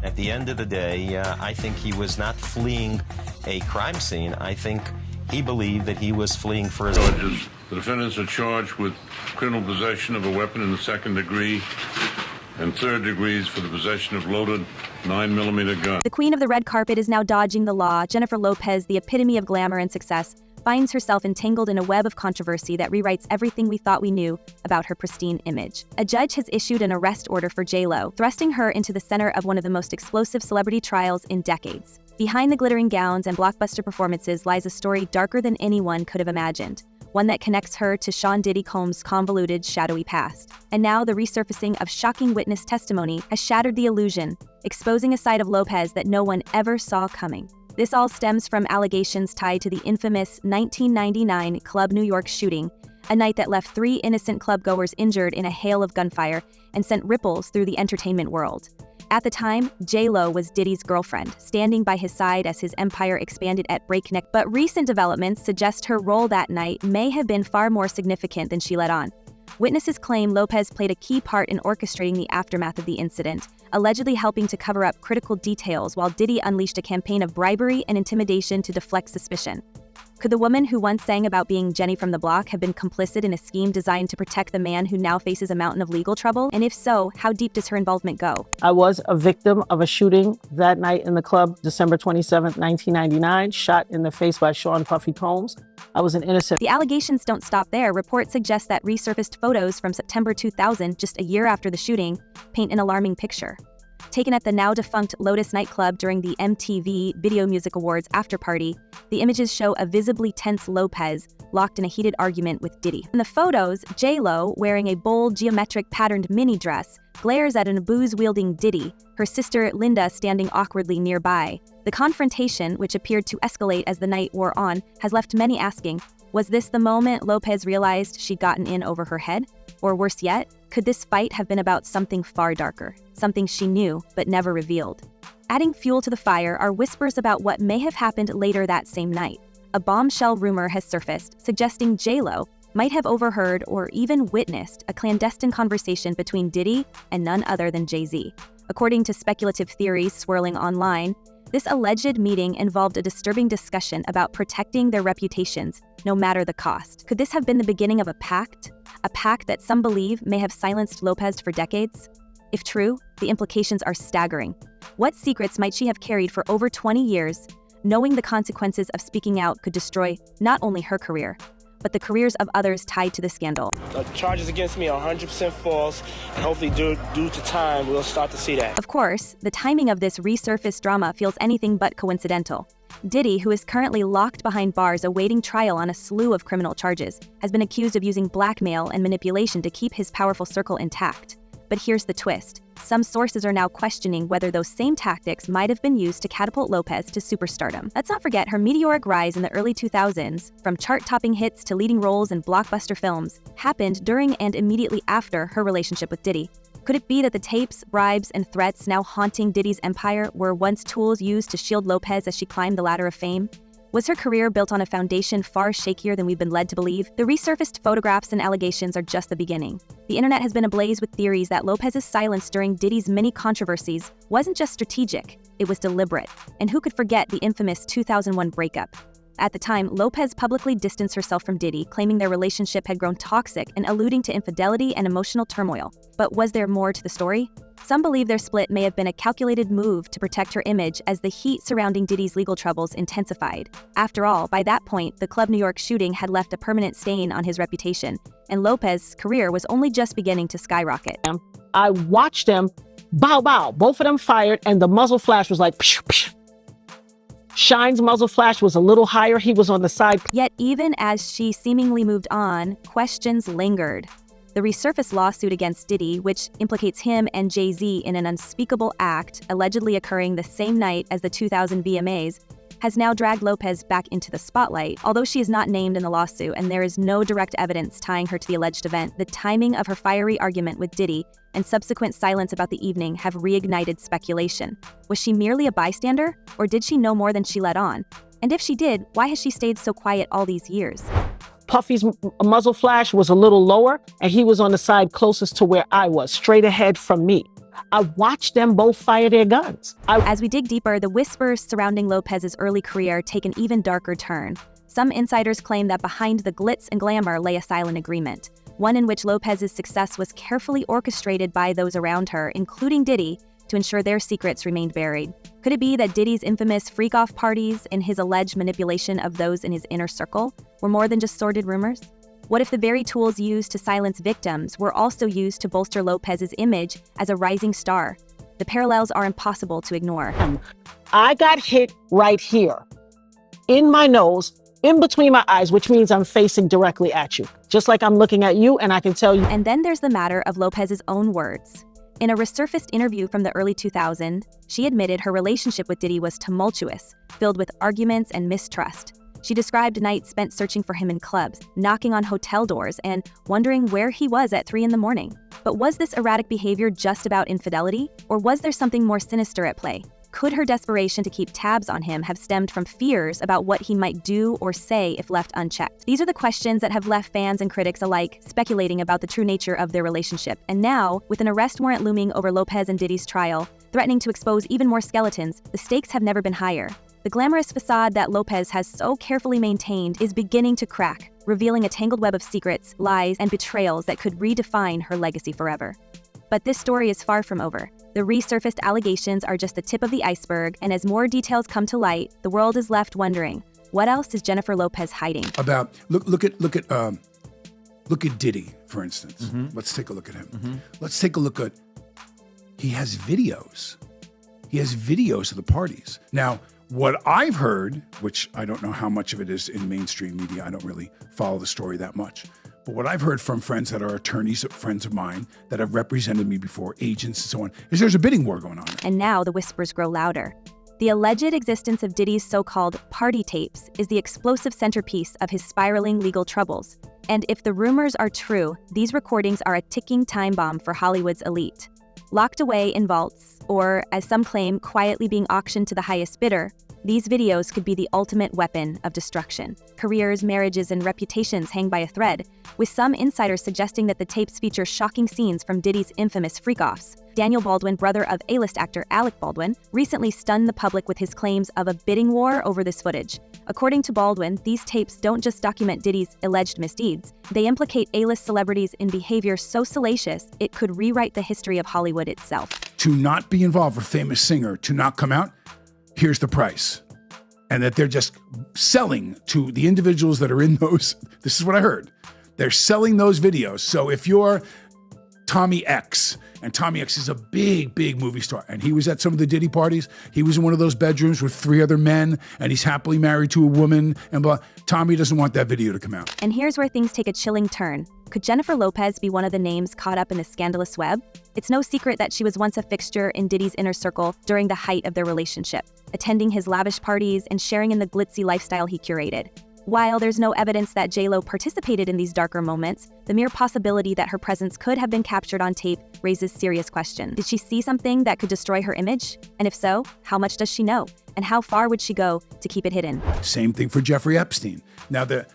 At the end of the day, I think he was not fleeing a crime scene. I think he believed that he was fleeing for his charges. The defendants are charged with criminal possession of a weapon in the second degree and third degrees for the possession of loaded 9mm gun. The queen of the red carpet is now dodging the law. Jennifer Lopez, the epitome of glamour and success, finds herself entangled in a web of controversy that rewrites everything we thought we knew about her pristine image. A judge has issued an arrest order for J.Lo, thrusting her into the center of one of the most explosive celebrity trials in decades. Behind the glittering gowns and blockbuster performances lies a story darker than anyone could have imagined, one that connects her to Sean Diddy Combs' convoluted, shadowy past. And now the resurfacing of shocking witness testimony has shattered the illusion, exposing a side of Lopez that no one ever saw coming. This all stems from allegations tied to the infamous 1999 Club New York shooting, a night that left 3 innocent clubgoers injured in a hail of gunfire and sent ripples through the entertainment world. At the time, J.Lo was Diddy's girlfriend, standing by his side as his empire expanded at breakneck. But recent developments suggest her role that night may have been far more significant than she let on. Witnesses claim Lopez played a key part in orchestrating the aftermath of the incident, allegedly helping to cover up critical details while Diddy unleashed a campaign of bribery and intimidation to deflect suspicion. Could the woman who once sang about being Jenny from the block have been complicit in a scheme designed to protect the man who now faces a mountain of legal trouble? And if so, how deep does her involvement go? I was a victim of a shooting that night in the club, December 27th, 1999, shot in the face by Sean Puffy Combs. I was an innocent. The allegations don't stop there. Reports suggest that resurfaced photos from September 2000, just a year after the shooting, paint an alarming picture. Taken at the now-defunct Lotus nightclub during the MTV Video Music Awards after-party, the images show a visibly tense Lopez locked in a heated argument with Diddy. In the photos, J.Lo, wearing a bold, geometric-patterned mini dress, glares at an booze-wielding Diddy, her sister Linda standing awkwardly nearby. The confrontation, which appeared to escalate as the night wore on, has left many asking, was this the moment Lopez realized she'd gotten in over her head? Or worse yet, could this fight have been about something far darker, something she knew but never revealed? Adding fuel to the fire are whispers about what may have happened later that same night. A bombshell rumor has surfaced, suggesting J.Lo might have overheard or even witnessed a clandestine conversation between Diddy and none other than Jay-Z. According to speculative theories swirling online, this alleged meeting involved a disturbing discussion about protecting their reputations, no matter the cost. Could this have been the beginning of a pact? A pact that some believe may have silenced Lopez for decades? If true, the implications are staggering. What secrets might she have carried for over 20 years, knowing the consequences of speaking out could destroy not only her career, but the careers of others tied to the scandal? The charges against me are 100% false, and hopefully due to time, we'll start to see that. Of course, the timing of this resurfaced drama feels anything but coincidental. Diddy, who is currently locked behind bars awaiting trial on a slew of criminal charges, has been accused of using blackmail and manipulation to keep his powerful circle intact. But here's the twist. Some sources are now questioning whether those same tactics might have been used to catapult Lopez to superstardom. Let's not forget her meteoric rise in the early 2000s, from chart-topping hits to leading roles in blockbuster films, happened during and immediately after her relationship with Diddy. Could it be that the tapes, bribes, and threats now haunting Diddy's empire were once tools used to shield Lopez as she climbed the ladder of fame? Was her career built on a foundation far shakier than we've been led to believe? The resurfaced photographs and allegations are just the beginning. The internet has been ablaze with theories that Lopez's silence during Diddy's many controversies wasn't just strategic, it was deliberate. And who could forget the infamous 2001 breakup? At the time, Lopez publicly distanced herself from Diddy, claiming their relationship had grown toxic and alluding to infidelity and emotional turmoil. But was there more to the story? Some believe their split may have been a calculated move to protect her image as the heat surrounding Diddy's legal troubles intensified. After all, by that point, the Club New York shooting had left a permanent stain on his reputation, and Lopez's career was only just beginning to skyrocket. I watched them, bow, bow, both of them fired, and the muzzle flash was like, psh, psh. Shine's muzzle flash was a little higher. He was on the side. Yet even as she seemingly moved on, questions lingered. The resurfaced lawsuit against Diddy, which implicates him and Jay-Z in an unspeakable act allegedly occurring the same night as the 2000 VMAs, has now dragged Lopez back into the spotlight. Although she is not named in the lawsuit and there is no direct evidence tying her to the alleged event, the timing of her fiery argument with Diddy and subsequent silence about the evening have reignited speculation. Was she merely a bystander, or did she know more than she let on? And if she did, why has she stayed so quiet all these years? Puffy's muzzle flash was a little lower, and he was on the side closest to where I was, straight ahead from me. I watched them both fire their guns. As we dig deeper, the whispers surrounding Lopez's early career take an even darker turn. Some insiders claim that behind the glitz and glamour lay a silent agreement, one in which Lopez's success was carefully orchestrated by those around her, including Diddy, to ensure their secrets remained buried. Could it be that Diddy's infamous freak-off parties and his alleged manipulation of those in his inner circle were more than just sordid rumors? What if the very tools used to silence victims were also used to bolster Lopez's image as a rising star? The parallels are impossible to ignore. I got hit right here, in my nose, in between my eyes, which means I'm facing directly at you, just like I'm looking at you, and I can tell you. And then there's the matter of Lopez's own words. In a resurfaced interview from the early 2000s, she admitted her relationship with Diddy was tumultuous, filled with arguments and mistrust. She described nights spent searching for him in clubs, knocking on hotel doors, and wondering where he was at 3 a.m. But was this erratic behavior just about infidelity, or was there something more sinister at play? Could her desperation to keep tabs on him have stemmed from fears about what he might do or say if left unchecked? These are the questions that have left fans and critics alike speculating about the true nature of their relationship. And now, with an arrest warrant looming over Lopez and Diddy's trial, threatening to expose even more skeletons, the stakes have never been higher. The glamorous facade that Lopez has so carefully maintained is beginning to crack, revealing a tangled web of secrets, lies, and betrayals that could redefine her legacy forever. But this story is far from over. The resurfaced allegations are just the tip of the iceberg, and as more details come to light, the world is left wondering, what else is Jennifer Lopez hiding? Look at Diddy, for instance. Mm-hmm. Let's take a look at him. Mm-hmm. Let's take a look at, he has videos. He has videos of the parties. Now, what I've heard, which I don't know how much of it is in mainstream media, I don't really follow the story that much, but what I've heard from friends that are attorneys, friends of mine that have represented me before, agents and so on, is there's a bidding war going on. And now the whispers grow louder. The alleged existence of Diddy's so-called party tapes is the explosive centerpiece of his spiraling legal troubles. And if the rumors are true, these recordings are a ticking time bomb for Hollywood's elite. Locked away in vaults, or, as some claim, quietly being auctioned to the highest bidder, these videos could be the ultimate weapon of destruction. Careers, marriages, and reputations hang by a thread, with some insiders suggesting that the tapes feature shocking scenes from Diddy's infamous freak-offs. Daniel Baldwin, brother of A-list actor Alec Baldwin, recently stunned the public with his claims of a bidding war over this footage. According to Baldwin, these tapes don't just document Diddy's alleged misdeeds, they implicate A-list celebrities in behavior so salacious it could rewrite the history of Hollywood itself. To not be involved with a famous singer, to not come out, here's the price. And that they're just selling to the individuals that are in those. This is what I heard. They're selling those videos. So if you're Tommy X, and Tommy X is a big, big movie star, and he was at some of the Diddy parties, he was in one of those bedrooms with 3 other men, and he's happily married to a woman, and blah. Tommy doesn't want that video to come out. And here's where things take a chilling turn. Could Jennifer Lopez be one of the names caught up in the scandalous web? It's no secret that she was once a fixture in Diddy's inner circle during the height of their relationship, attending his lavish parties and sharing in the glitzy lifestyle he curated. While there's no evidence that J.Lo participated in these darker moments, the mere possibility that her presence could have been captured on tape raises serious questions. Did she see something that could destroy her image? And if so, how much does she know? And how far would she go to keep it hidden? Same thing for Jeffrey Epstein. Now, the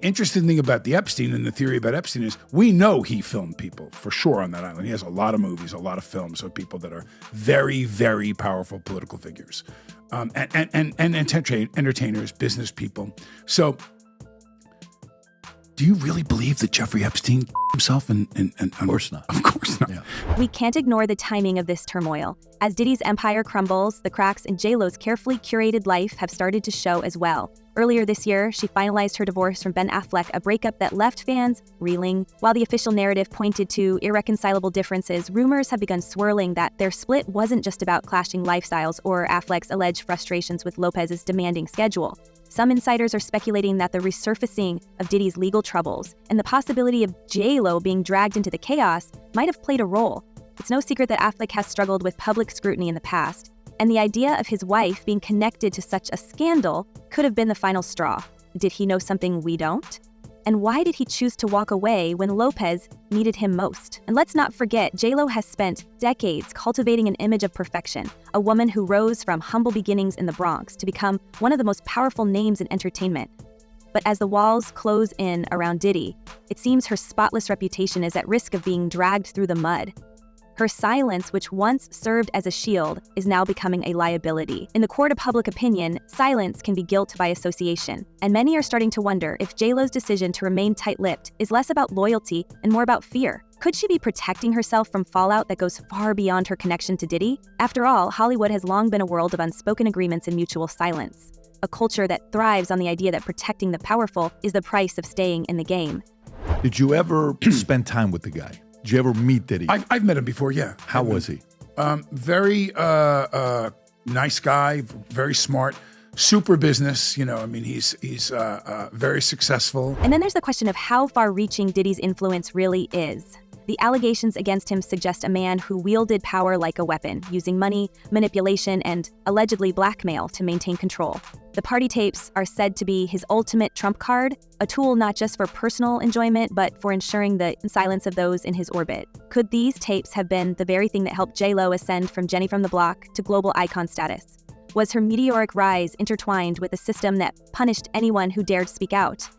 interesting thing about the Epstein and the theory about Epstein is we know he filmed people for sure on that island. He has a lot of movies, a lot of films of people that are very, very powerful political figures. And entertainers, business people. So, do you really believe that Jeffrey Epstein himself? And of course not. Of course not. Yeah. We can't ignore the timing of this turmoil. As Diddy's empire crumbles, the cracks in J.Lo's carefully curated life have started to show as well. Earlier this year, she finalized her divorce from Ben Affleck, a breakup that left fans reeling. While the official narrative pointed to irreconcilable differences, rumors have begun swirling that their split wasn't just about clashing lifestyles or Affleck's alleged frustrations with Lopez's demanding schedule. Some insiders are speculating that the resurfacing of Diddy's legal troubles and the possibility of J.Lo being dragged into the chaos might have played a role. It's no secret that Affleck has struggled with public scrutiny in the past, and the idea of his wife being connected to such a scandal could have been the final straw. Did he know something we don't? And why did he choose to walk away when Lopez needed him most? And let's not forget, J.Lo has spent decades cultivating an image of perfection, a woman who rose from humble beginnings in the Bronx to become one of the most powerful names in entertainment. But as the walls close in around Diddy, it seems her spotless reputation is at risk of being dragged through the mud. Her silence, which once served as a shield, is now becoming a liability. In the court of public opinion, silence can be guilt by association, and many are starting to wonder if J.Lo's decision to remain tight-lipped is less about loyalty and more about fear. Could she be protecting herself from fallout that goes far beyond her connection to Diddy? After all, Hollywood has long been a world of unspoken agreements and mutual silence, a culture that thrives on the idea that protecting the powerful is the price of staying in the game. Did you ever spend time with the guy? Did you ever meet Diddy? I've met him before, yeah. How was he? Very nice guy, very smart, super business. You know, I mean, he's very successful. And then there's the question of how far-reaching Diddy's influence really is. The allegations against him suggest a man who wielded power like a weapon, using money, manipulation, and allegedly blackmail to maintain control. The party tapes are said to be his ultimate trump card, a tool not just for personal enjoyment, but for ensuring the silence of those in his orbit. Could these tapes have been the very thing that helped J.Lo ascend from Jenny from the Block to global icon status? Was her meteoric rise intertwined with a system that punished anyone who dared speak out?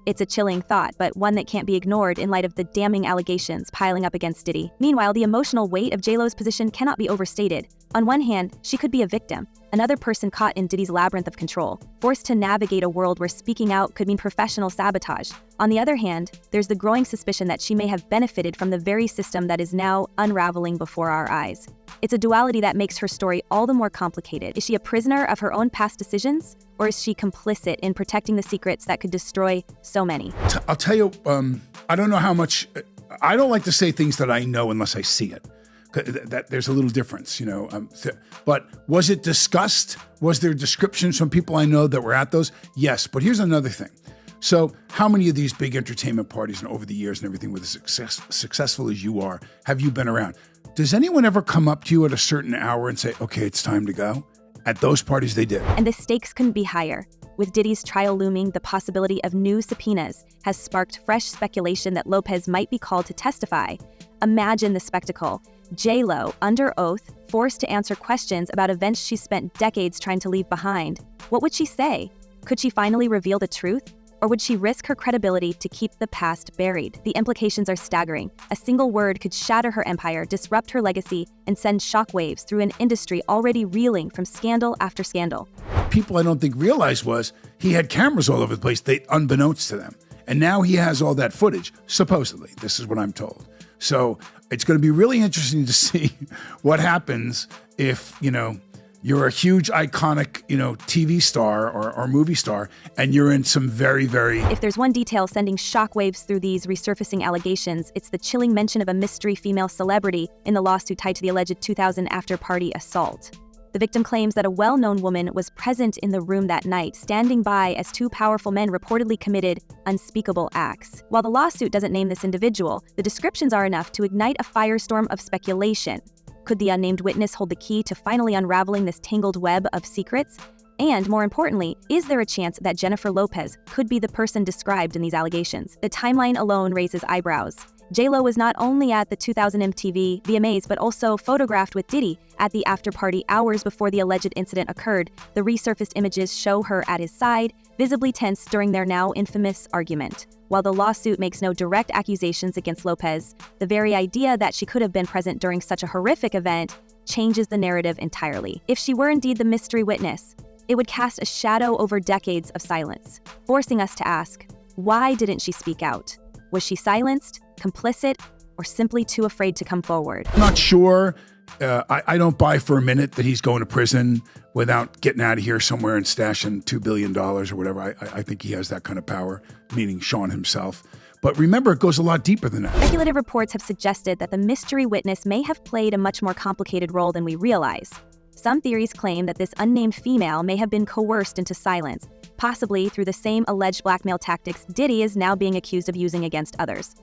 It's a chilling thought, but one that can't be ignored in light of the damning allegations piling up against Diddy. Meanwhile, the emotional weight of J.Lo's position cannot be overstated. On one hand, she could be a victim, another person caught in Diddy's labyrinth of control, forced to navigate a world where speaking out could mean professional sabotage. On the other hand, there's the growing suspicion that she may have benefited from the very system that is now unraveling before our eyes. It's a duality that makes her story all the more complicated. Is she a prisoner of her own past decisions, or is she complicit in protecting the secrets that could destroy so many? I'll tell you, I don't know how much, I don't like to say things that I know unless I see it. That there's a little difference, you know. But was it discussed? Was there descriptions from people I know that were at those? Yes, but here's another thing. So how many of these big entertainment parties and over the years and everything with as successful as you are, have you been around? Does anyone ever come up to you at a certain hour and say, okay, it's time to go? At those parties, they did. And the stakes couldn't be higher. With Diddy's trial looming, the possibility of new subpoenas has sparked fresh speculation that Lopez might be called to testify. Imagine the spectacle. J.Lo, under oath, forced to answer questions about events she spent decades trying to leave behind. What would she say? Could she finally reveal the truth? Or would she risk her credibility to keep the past buried? The implications are staggering. A single word could shatter her empire, disrupt her legacy, and send shockwaves through an industry already reeling from scandal after scandal. People I don't think realized was he had cameras all over the place, unbeknownst to them. And now he has all that footage, supposedly. This is what I'm told. So it's going to be really interesting to see what happens if, you know, you're a huge iconic, you know, TV star or movie star, and you're in some very, very... If there's one detail sending shockwaves through these resurfacing allegations, it's the chilling mention of a mystery female celebrity in the lawsuit tied to the alleged 2000 after-party assault. The victim claims that a well-known woman was present in the room that night, standing by as two powerful men reportedly committed unspeakable acts. While the lawsuit doesn't name this individual, the descriptions are enough to ignite a firestorm of speculation. Could the unnamed witness hold the key to finally unraveling this tangled web of secrets? And more importantly, is there a chance that Jennifer Lopez could be the person described in these allegations? The timeline alone raises eyebrows. J.Lo was not only at the 2000 MTV VMAs, but also photographed with Diddy at the after-party hours before the alleged incident occurred. The resurfaced images show her at his side, visibly tense during their now infamous argument. While the lawsuit makes no direct accusations against Lopez, the very idea that she could have been present during such a horrific event changes the narrative entirely. If she were indeed the mystery witness, it would cast a shadow over decades of silence, forcing us to ask, why didn't she speak out? Was she silenced, complicit, or simply too afraid to come forward? I'm not sure. I don't buy for a minute that he's going to prison without getting out of here somewhere and stashing $2 billion or whatever. I think he has that kind of power, meaning Sean himself. But remember, it goes a lot deeper than that. Speculative reports have suggested that the mystery witness may have played a much more complicated role than we realize. Some theories claim that this unnamed female may have been coerced into silence, possibly through the same alleged blackmail tactics Diddy is now being accused of using against others.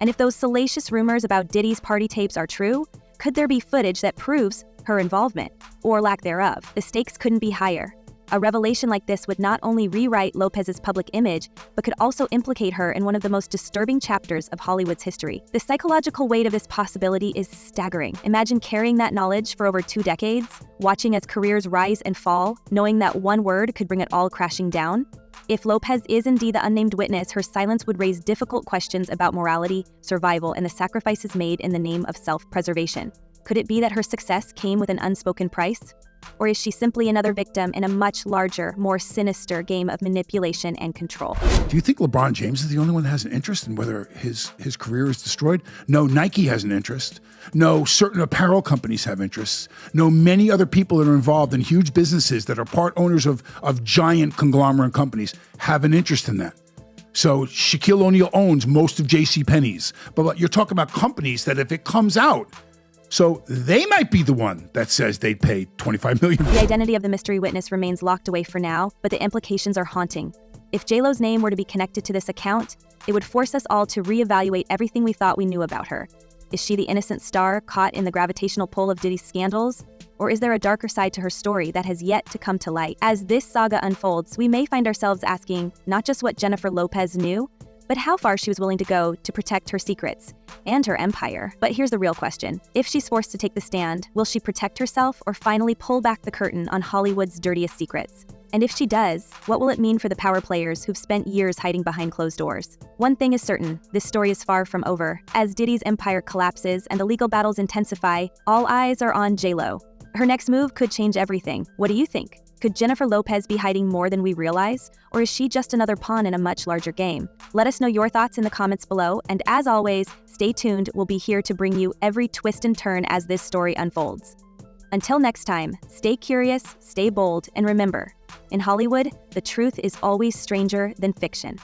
And if those salacious rumors about Diddy's party tapes are true, could there be footage that proves her involvement, or lack thereof? The stakes couldn't be higher. A revelation like this would not only rewrite Lopez's public image, but could also implicate her in one of the most disturbing chapters of Hollywood's history. The psychological weight of this possibility is staggering. Imagine carrying that knowledge for over 2 decades, watching as careers rise and fall, knowing that one word could bring it all crashing down. If Lopez is indeed the unnamed witness, her silence would raise difficult questions about morality, survival, and the sacrifices made in the name of self-preservation. Could it be that her success came with an unspoken price? Or is she simply another victim in a much larger, more sinister game of manipulation and control? Do you think LeBron James is the only one that has an interest in whether his career is destroyed? No, Nike has an interest. No, certain apparel companies have interests. No, many other people that are involved in huge businesses that are part owners of giant conglomerate companies have an interest in that. So Shaquille O'Neal owns most of JCPenney's. But you're talking about companies that if it comes out, so they might be the one that says they'd pay $25 million. The identity of the mystery witness remains locked away for now, but the implications are haunting. If JLo's name were to be connected to this account, it would force us all to reevaluate everything we thought we knew about her. Is she the innocent star caught in the gravitational pull of Diddy's scandals? Or is there a darker side to her story that has yet to come to light? As this saga unfolds, we may find ourselves asking not just what Jennifer Lopez knew, but how far she was willing to go to protect her secrets and her empire. But here's the real question. If she's forced to take the stand, will she protect herself or finally pull back the curtain on Hollywood's dirtiest secrets? And if she does, what will it mean for the power players who've spent years hiding behind closed doors? One thing is certain, this story is far from over. As Diddy's empire collapses and the legal battles intensify, all eyes are on JLo. Her next move could change everything. What do you think? Could Jennifer Lopez be hiding more than we realize? Or is she just another pawn in a much larger game? Let us know your thoughts in the comments below, and as always, stay tuned. We'll be here to bring you every twist and turn as this story unfolds. Until next time, stay curious, stay bold, and remember, in Hollywood, the truth is always stranger than fiction.